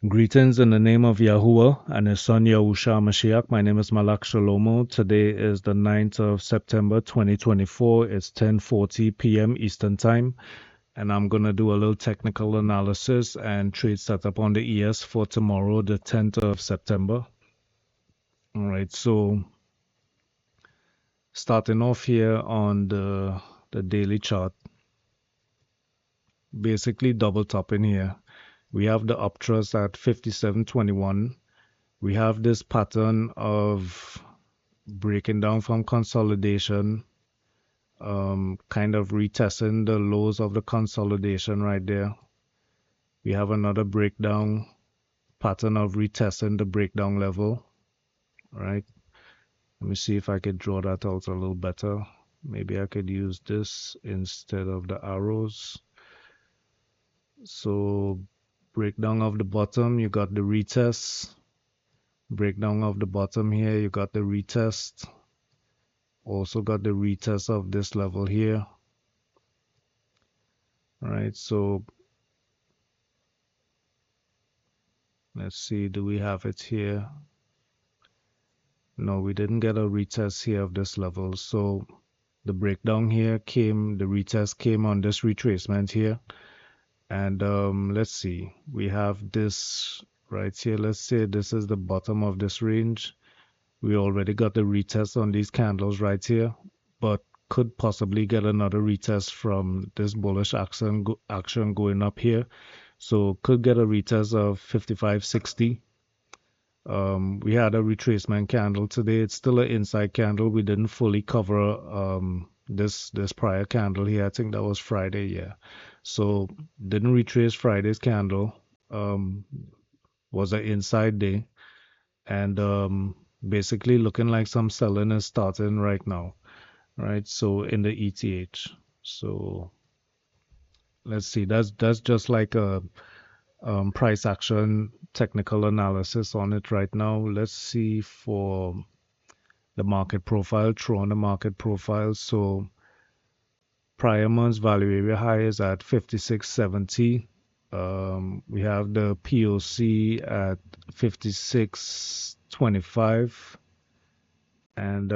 Greetings in the name of Yahuwah and His Son Yahushua Mashiach. My name is Malak Shalomo. Today is the 9th of September 2024. It's 10:40 p.m. Eastern Time, and I'm going to do a little technical analysis and trade setup on the ES for tomorrow, the 10th of September. All right, so starting off here on the daily chart, basically double topping here. We have the uptrust at 57.21. We have this pattern of breaking down from consolidation, kind of retesting the lows of the consolidation right there. We have another breakdown pattern of retesting the breakdown level, right? Let me see if I could draw that out a little better. Maybe I could use this instead of the arrows. So breakdown of the bottom, you got the retest. Breakdown of the bottom here, you got the retest. Also got the retest of this level here. All right, so let's see, do we have it here? No, we didn't get a retest here of this level. So the breakdown here came, the retest came on this retracement here. And let's see, we have this right here. Let's say this is the bottom of this range. We already got the retest on these candles right here, but could possibly get another retest from this bullish action going up here. So could get a retest of 55.60. We had a retracement candle today. It's still an inside candle. We didn't fully cover this prior candle here. I think that was Friday, yeah. So didn't retrace Friday's candle. Was an inside day, and basically looking like some selling is starting right now, right? So in the ETH. So let's see. That's just like a price action technical analysis on it right now. Let's see for the market profile, throw on the market profile. So prior month's value area high is at 56.70. We have the POC at 56.25, and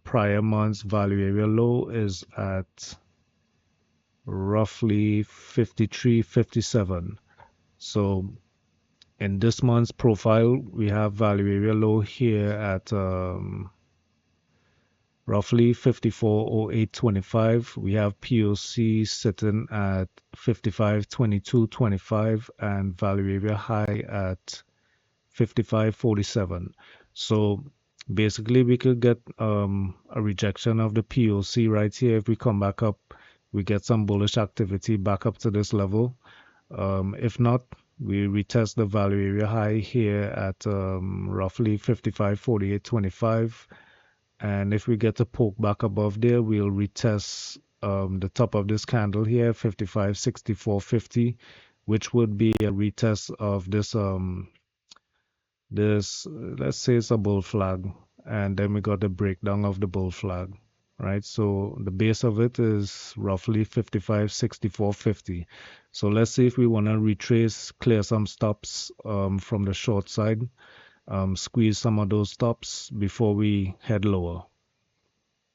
prior month's value area low is at roughly 53.57. So in this month's profile, we have value area low here at roughly 54.0825. We have POC sitting at 55.2225 and value area high at 55.47. So basically we could get a rejection of the POC right here. If we come back up, we get some bullish activity back up to this level. If not, we retest the value area high here at roughly 55.4825. And if we get a poke back above there, we'll retest the top of this candle here, 55.6450, which would be a retest of this let's say it's a bull flag, and then we got the breakdown of the bull flag, right? So the base of it is roughly 55.6450. So let's see if we want to retrace, clear some stops from the short side, squeeze some of those stops before we head lower.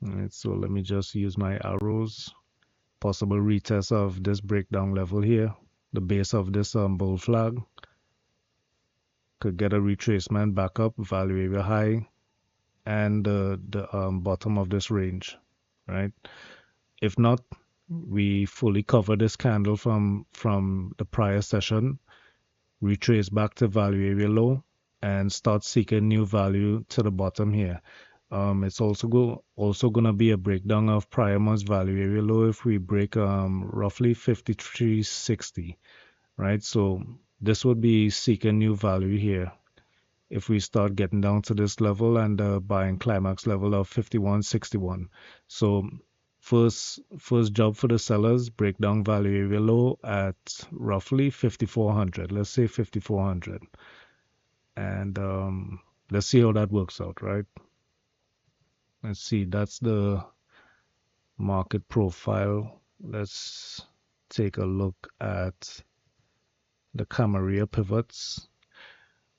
All right, so let me just use my arrows. Possible retest of this breakdown level here, the base of this bull flag. Could get a retracement back up, value area high, and the bottom of this range, right? If not, we fully cover this candle from the prior session, retrace back to value area low, and start seeking new value to the bottom here. It's also gonna be a breakdown of prior month's value area low if we break roughly 53.60, right? So this would be seeking new value here if we start getting down to this level and the buying climax level of 51.61. So first job for the sellers, break down value area low at roughly 5400. Let's say 5400, and let's see how that works out, right? Let's see, that's the market profile. Let's take a look at the Camarilla pivots.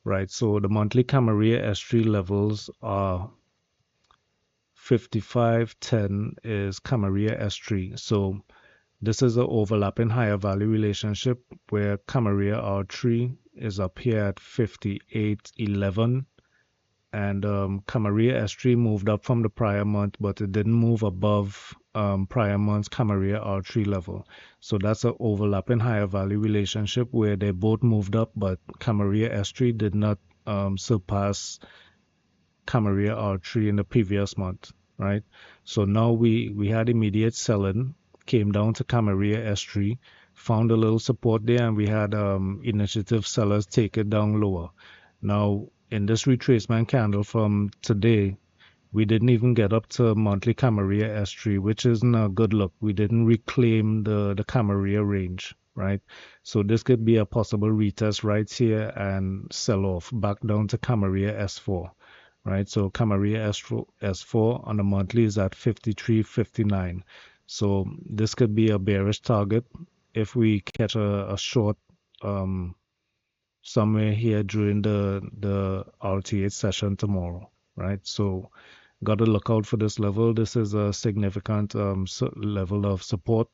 right? So the monthly Camaria S3 levels are 5510 is Camaria S3. So this is an overlapping higher value relationship where Camaria R3 is up here at 5811, and Camaria S3 moved up from the prior month, but it didn't move above prior month's Camaria R3 level. So that's an overlapping higher value relationship where they both moved up, but Camaria S3 did not surpass Camaria R3 in the previous month, right? So now we had immediate selling, came down to Camaria S3, found a little support there, and we had initiative sellers take it down lower. Now, in this retracement candle from today, we didn't even get up to monthly Camaria S3, which isn't a good look. We didn't reclaim the Camaria range, right? So this could be a possible retest right here and sell off back down to Camaria S4, right? So Camaria S4 on the monthly is at 53.59. So this could be a bearish target if we catch a short um, somewhere here during the RTH session tomorrow, right? So got to look out for this level. This is a significant level of support,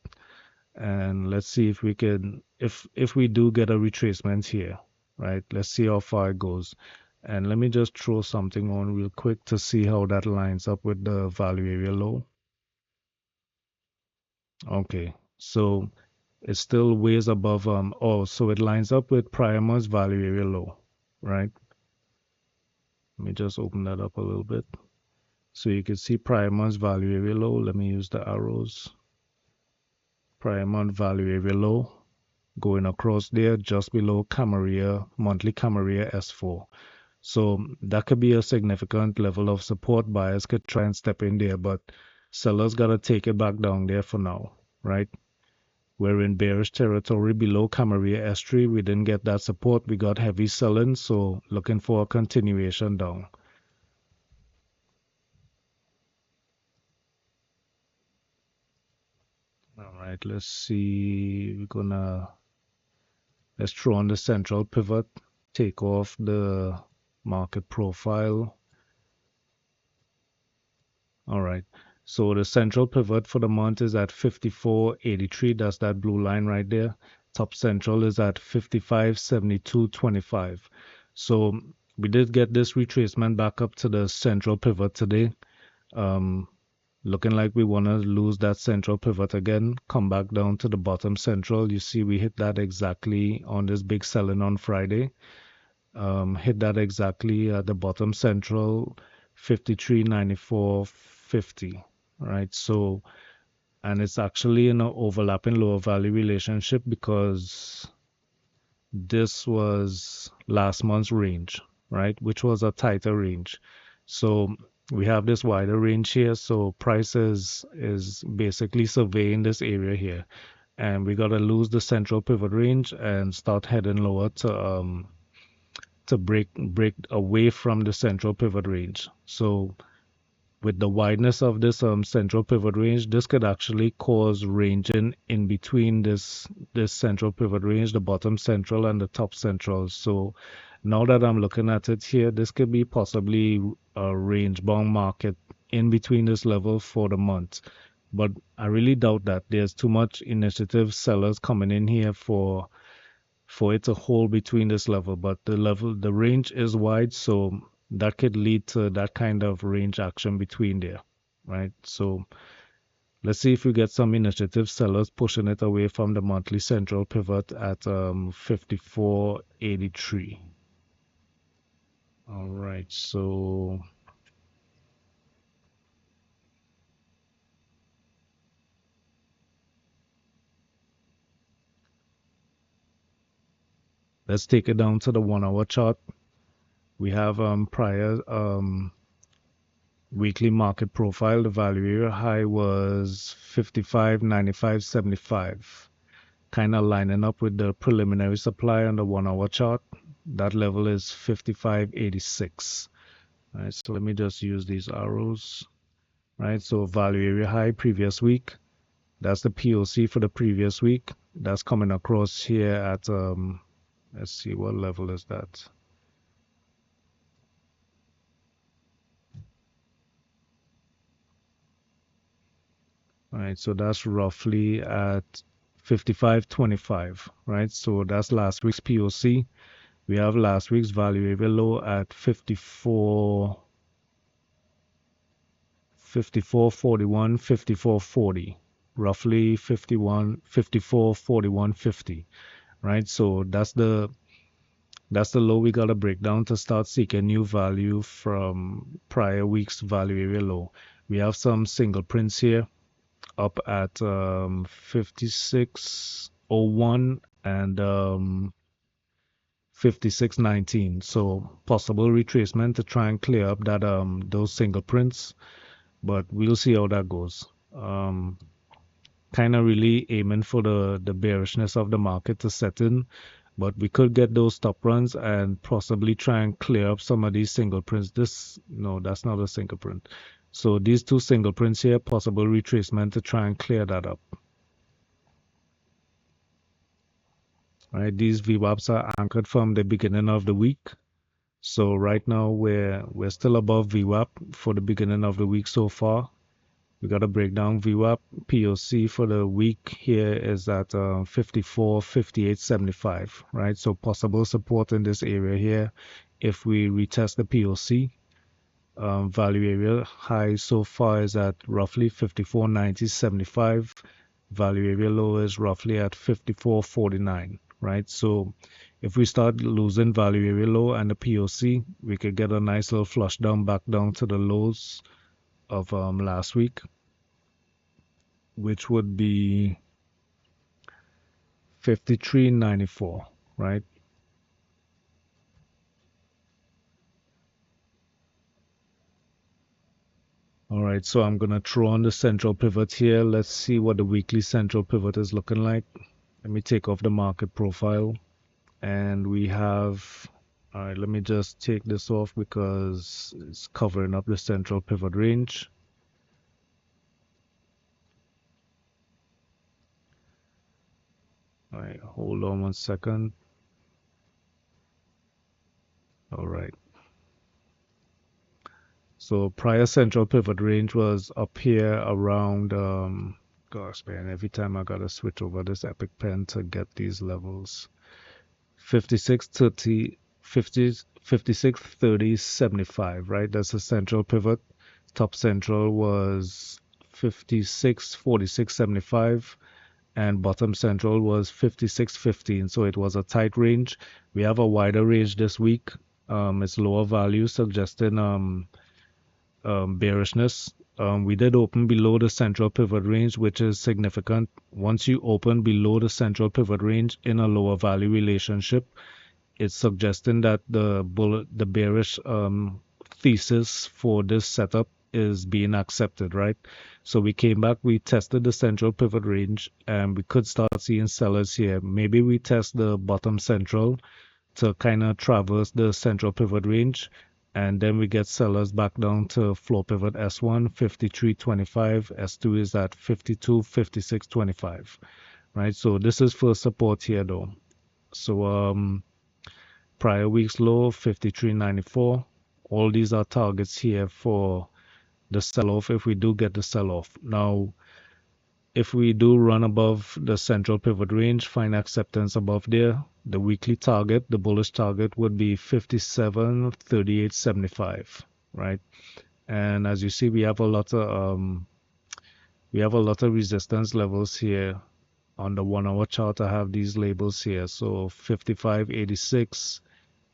and let's see if we can, if we do get a retracement here, right? Let's see how far it goes. And let me just throw something on real quick to see how that lines up with the value area low. Okay, so it still ways above oh, so it lines up with prior month's value area low, right? Let me just open that up a little bit. So you can see prior month's value area low. Let me use the arrows. Prior month value area low going across there just below Camaria, monthly Camaria S4. So that could be a significant level of support. Buyers could try and step in there, but sellers got to take it back down there for now, right? We're in bearish territory below Camaria S3. We didn't get that support. We got heavy selling, so looking for a continuation down. All right, let's see. Let's throw on the central pivot, take off the market profile. All right. So the central pivot for the month is at 54.83. That's that blue line right there. Top central is at 55.72.25. So we did get this retracement back up to the central pivot today. Looking like we want to lose that central pivot again, come back down to the bottom central. You see we hit that exactly on this big selling on Friday. Hit that exactly at the bottom central, 53.94.50, right? So, and it's actually in an overlapping lower value relationship because this was last month's range, right? Which was a tighter range. So we have this wider range here. So price is basically surveying this area here. And we got to lose the central pivot range and start heading lower to break away from the central pivot range. So with the wideness of this central pivot range, this could actually cause ranging in between this central pivot range, the bottom central and the top central. So now that I'm looking at it here, this could be possibly a range bound market in between this level for the month. But I really doubt that there's too much initiative sellers coming in here for it to hold between this level. But the range is wide, so that could lead to that kind of range action between there, right? So let's see if we get some initiative sellers pushing it away from the monthly central pivot at 54.83. All right, so let's take it down to the 1 hour chart. We have prior weekly market profile. The value area high was 55.95.75, kind of lining up with the preliminary supply on the 1 hour chart. That level is 55.86. Right, so let me just use these arrows. Right, so value area high previous week. That's the POC for the previous week. That's coming across here at let's see, what level is that? All right, so that's roughly at 55.25, right? So that's last week's POC. We have last week's value area low at 54.41, 54.40, roughly 51, 54.41.50, right? So that's the low we got to break down to start seeking new value from prior week's value area low. We have some single prints here up at 56.01 and 56.19. So possible retracement to try and clear up that those single prints, but we'll see how that goes. Kind of really aiming for the bearishness of the market to set in, but we could get those stop runs and possibly try and clear up some of these single prints. No, that's not a single print. So these two single prints here, possible retracement to try and clear that up. All right, these VWAPs are anchored from the beginning of the week. So right now we're still above VWAP for the beginning of the week so far. We got a breakdown VWAP. POC for the week here is at 54, 58, 75, right? So possible support in this area here if we retest the POC. Value area high so far is at roughly 54.90, 75. Value area low is roughly at 54.49, right? So if we start losing value area low and the POC, we could get a nice little flush down back down to the lows of last week, which would be 53.94, right? All right, so I'm gonna throw on the central pivot here. Let's see what the weekly central pivot is looking like. Let me take off the market profile, and we have, all right, let me just take this off because it's covering up the central pivot range. All right, hold on 1 second. All right. So prior central pivot range was up here around, gosh, man, every time I gotta switch over this Epic Pen to get these levels. 56.30, 50, 56.30, 75, right? That's the central pivot. Top central was 56.46.75 and bottom central was 56.15. So it was a tight range. We have a wider range this week. It's lower value suggesting bearishness. We did open below the central pivot range, which is significant. Once you open below the central pivot range in a lower value relationship, it's suggesting that the bearish thesis for this setup is being accepted, right? So we came back, we tested the central pivot range, and we could start seeing sellers here. Maybe we test the bottom central to kind of traverse the central pivot range, and then we get sellers back down to floor pivot S1 53.25, S2 is at 52 56.25, right? So this is for support here though. So prior week's low 53.94, all these are targets here for the sell-off if we do get the sell-off. Now if we do run above the central pivot range, find acceptance above there, the weekly target, the bullish target would be 57.38.75, right? And as you see, we have a lot of resistance levels here. On the 1 hour chart, I have these labels here. So 55.86,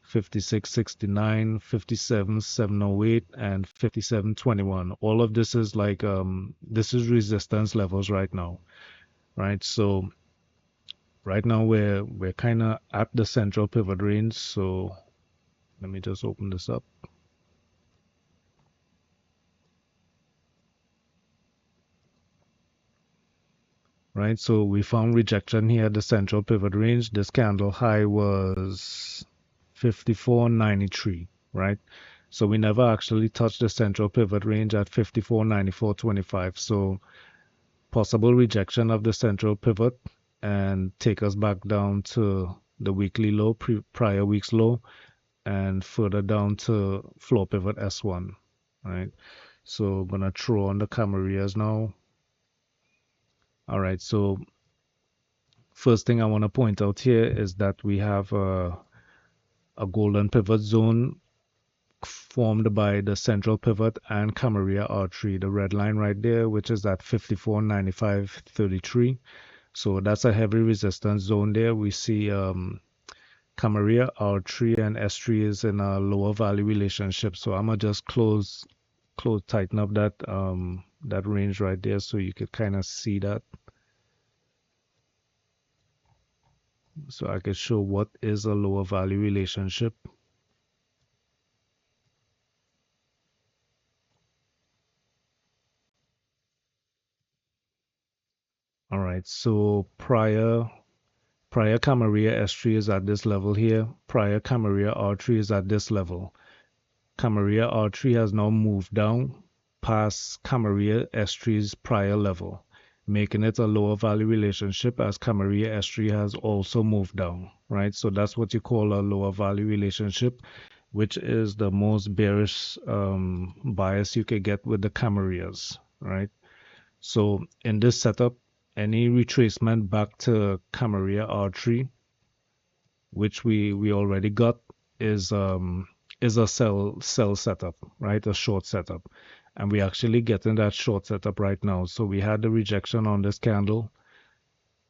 56.69, 57.708, and 57.21. All of this is like this is resistance levels right now, right? So right now we're kind of at the central pivot range. So let me just open this up. Right, so we found rejection here at the central pivot range. This candle high was 54.93, right? So we never actually touched the central pivot range at 54.94.25. So possible rejection of the central pivot and take us back down to the weekly low, prior week's low, and further down to floor pivot S1, right? So I'm gonna throw on the Camarillas now. All right, so first thing I want to point out here is that we have a golden pivot zone formed by the central pivot and Camarilla artery, the red line right there, which is at 54.9533. So that's a heavy resistance zone there. We see Camarilla R3 and S3 is in a lower value relationship. So I'm gonna just tighten up that range right there so you could kind of see that. So I could show what is a lower value relationship. All right, so prior Camarilla S3 is at this level here. Prior Camarilla R3 is at this level. Camarilla R3 has now moved down past Camarilla S3's prior level, making it a lower value relationship as Camarilla S3 has also moved down, right? So that's what you call a lower value relationship, which is the most bearish bias you could get with the Camarillas, right? So in this setup, any retracement back to Camarilla R3, which we already got, is a sell setup, right? A short setup. And we actually getting that short setup right now. So we had the rejection on this candle.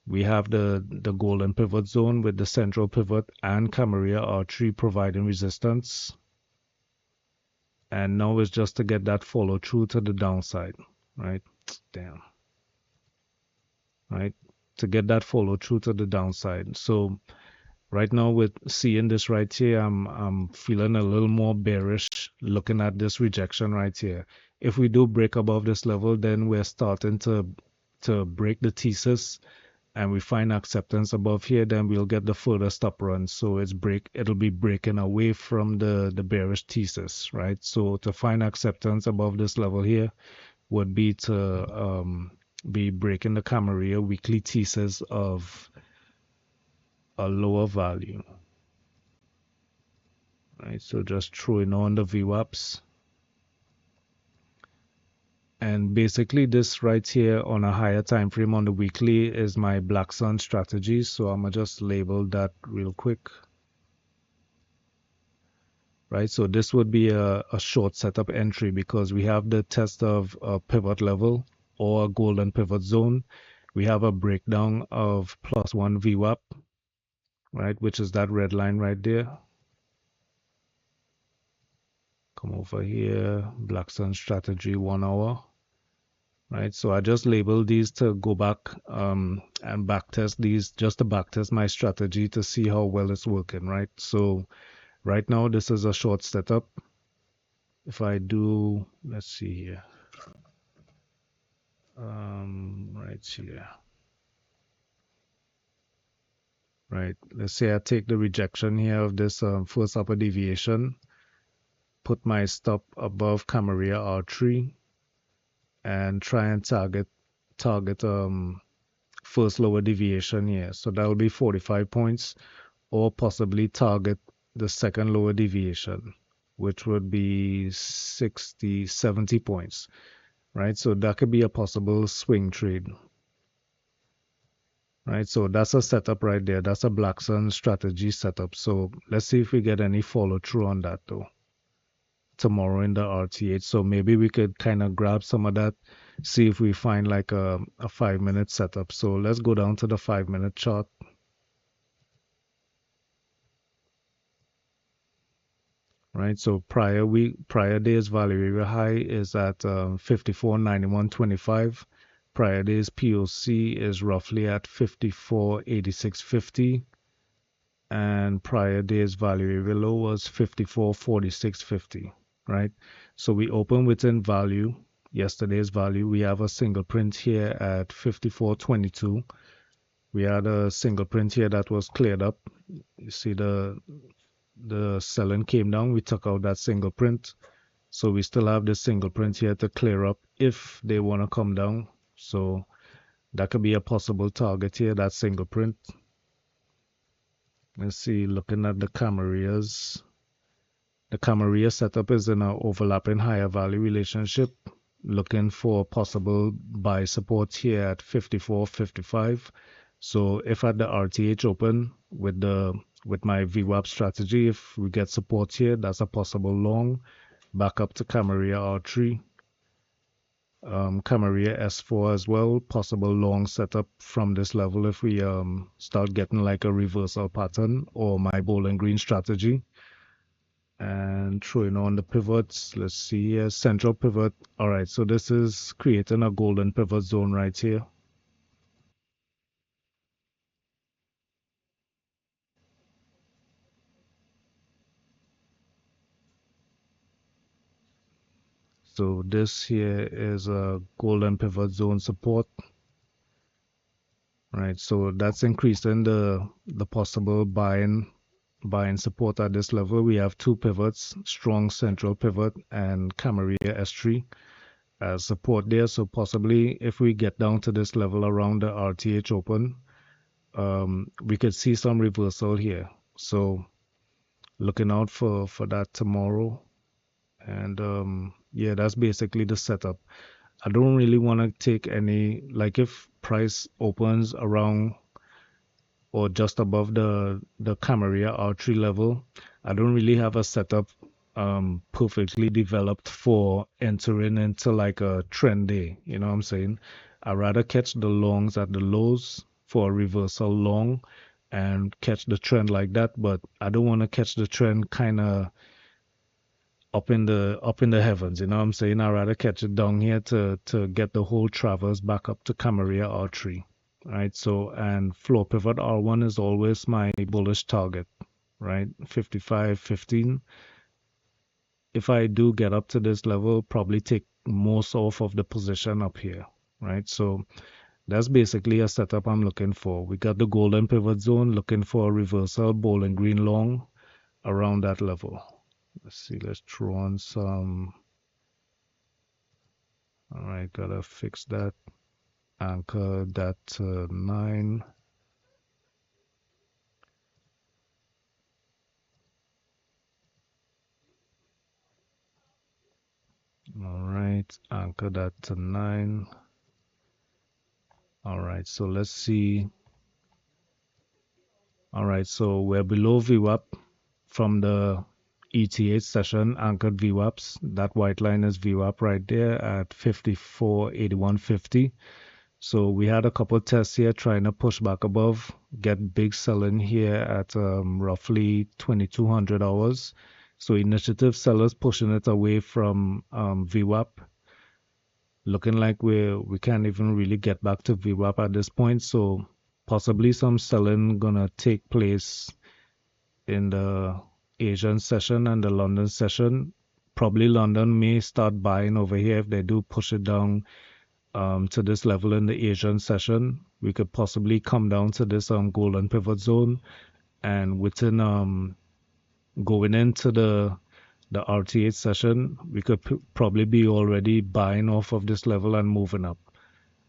We have the golden pivot zone with the central pivot and Camarilla R3 providing resistance. And now it's just to get that follow through to the downside, right? Damn. Right? To get that follow through to the downside. So right now with seeing this right here, I'm feeling a little more bearish looking at this rejection right here. If we do break above this level, then we're starting to break the thesis and we find acceptance above here, then we'll get the further stop run. So it'll be breaking away from the bearish thesis, right? So to find acceptance above this level here would be to be breaking the Camarilla weekly thesis of a lower value. Right, so just throwing on the VWAPs. And basically this right here on a higher time frame on the weekly is my Black Sun strategy. So I'm gonna just label that real quick. Right, so this would be a short setup entry because we have the test of a pivot level or a golden pivot zone. We have a breakdown of +1 VWAP, right, which is that red line right there. Come over here, Black Sun strategy 1 hour. Right, so I just labeled these to go back and backtest these, just to backtest my strategy to see how well it's working, right? So right now this is a short setup. If I do, let's see here, right here, right? Let's say I take the rejection here of this first upper deviation, put my stop above Camarilla R3, and try and target first lower deviation here. So that will be 45 points, or possibly target the second lower deviation, which would be 60, 70 points, right? So that could be a possible swing trade, right? So that's a setup right there. That's a Black Sun strategy setup. So let's see if we get any follow through on that though tomorrow in the RTH. So maybe we could kind of grab some of that, see if we find like a 5-minute setup. So let's go down to the 5-minute chart. Right, so prior day's value area high is at 54.9125. Prior day's POC is roughly at 54.8650, and prior day's value area low was 54.4650. Right, so we open within value, yesterday's value. We have a single print here at 54.22. We had a single print here that was cleared up. You see the selling came down, we took out that single print. So we still have this single print here to clear up if they want to come down. So that could be a possible target here, that single print. Let's see, looking at the Camarillas. The Camarilla setup is in an overlapping higher value relationship. looking for possible buy support here at 54.55. So if at the RTH open with my VWAP strategy, if we get support here, that's a possible long back up to Camarillo R3, Camarillo S4 as well, possible long setup from this level if we start getting like a reversal pattern or my Bowling Green strategy. And throwing on the pivots, let's see here, central pivot. All right, so this is creating a golden pivot zone right here. So this here is a golden pivot zone support, right? So that's increasing the possible buying support at this level. We have two pivots, strong central pivot and Camarillo S3 as support there. So possibly if we get down to this level around the RTH open, we could see some reversal here. So looking out for that tomorrow. And yeah, that's basically the setup. I don't really want to take any, like if price opens around or just above the Camarillo R3 level, I don't really have a setup perfectly developed for entering into like a trend day. You know what I'm saying? I'd rather catch the longs at the lows for a reversal long and catch the trend like that, but I don't want to catch the trend kind of up in the heavens. You know what I'm saying? I'd rather catch it down here to get the whole traverse back up to Camarillo R3. Right? So, and floor pivot R1 is always my bullish target, right? 55.15. If I do get up to this level, probably take most off of the position up here, right? So that's basically a setup I'm looking for. We got the golden pivot zone, looking for a reversal, Bowling Green long around that level. Let's see, let's throw on some. All right, gotta fix that. Anchor that 9. All right, anchor that to 9. All right, so let's see. All right, so we're below VWAP from the ETH session, anchored VWAPs. That white line is VWAP right there at 54.8150. So we had a couple tests here trying to push back above, get big selling here at roughly 2200 hours. So initiative sellers pushing it away from VWAP. Looking like we can't even really get back to VWAP at this point. So possibly some selling gonna take place in the Asian session and the London session. Probably London may start buying over here if they do push it down to this level in the Asian session. We could possibly come down to this golden pivot zone, and within going into the RTH session, we could probably be already buying off of this level and moving up.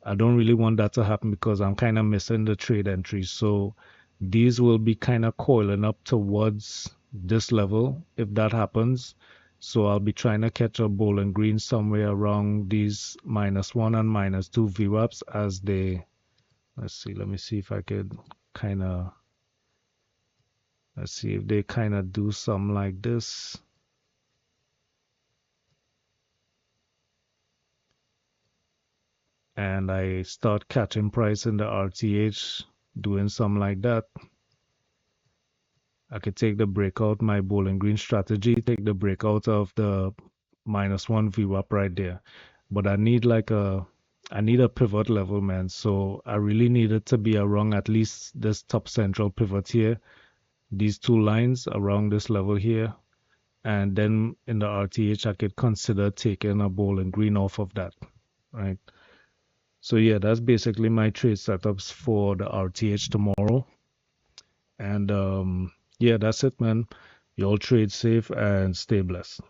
I don't really want that to happen because I'm kind of missing the trade entries. So these will be kind of coiling up towards this level if that happens. So I'll be trying to catch a Bowling Green somewhere around these -1 and -2 VWAPs as they, let's see, let me see if I could kind of, let's see if they kind of do something like this. And I start catching price in the RTH, doing something like that. I could take the breakout, my Bowling Green strategy, take the breakout of the -1 VWAP right there. But I need a pivot level, man. So I really need it to be around at least this top central pivot here. These two lines around this level here. And then in the RTH, I could consider taking a Bowling Green off of that, right? So yeah, that's basically my trade setups for the RTH tomorrow. And yeah, that's it, man. You all trade safe and stay blessed.